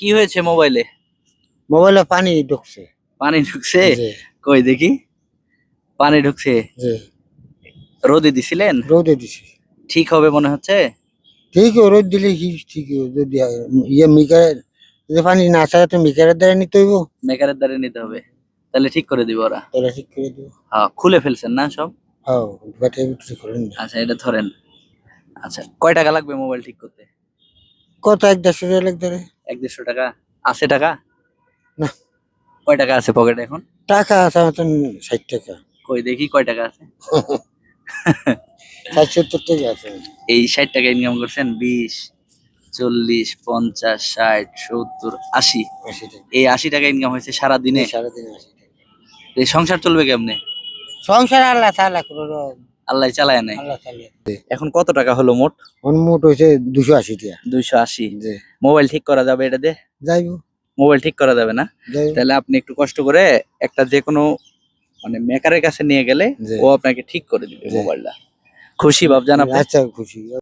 কি হয়েছে মোবাইলে? মোবাইলে পানি ঢুকছে। পানি ঢুকছে? জি কই দেখি। পানি ঢুকছে। জি রোদে দিছিলেন? রোদে দিছি। ঠিক হবে মনে হচ্ছে? ঠিক রোদ দিলে কি ঠিক যদি ইয়ে মিকার যদি পানি না ছাড়া তো মিকারের দ্বারা নিতে হইব। মেকারের দ্বারা নিতে হবে, তাহলে ঠিক করে দিব ওরা। তাহলে ঠিক করে দিব। হ্যাঁ, খুলে ফেলছেন না সব? হ্যাঁ ব্যাটারি বিক্রি করেন না। আচ্ছা, এটা ধরেন। আচ্ছা, কয় টাকা লাগবে মোবাইল ঠিক করতে? কত 1-150 লাগবে রে? 1-150 টাকা? আছে টাকা? না কয় টাকা আছে পকেটে এখন? টাকা আছে মতন 60 টাকা। কই দেখি কয় টাকা আছে। 60-70 টাকা আছে। এই 60 টাকা ইনকাম করছেন? 20, 40, 50, 60, 70, 80। 80 টাকা। এই 80 টাকা ইনকাম হয়েছে সারাদিনে। সারাদিন 80 টাকা। এই সংসার চলবে কেমনে? সংসার আল্লাহ তাআলা করে আল্লাহ চালায় নাই। আল্লাহ তাআলা। এখন কত টাকা হলো মোট? মোট হয়েছে 280 টাকা। 280। জি মোবাইল ঠিক করা যাবে এটা দিয়ে? যাইবো মোবাইল ঠিক করা যাবে না? যাইবো। তাহলে আপনি একটু কষ্ট করে একটা যে কোনো মানে মেকারের কাছে নিয়ে গেলে জি ও আপনাকে ঠিক করে দিবে জি। মোবাইলটা। খুশি ভাব জান আপনি? আচ্ছা খুশি।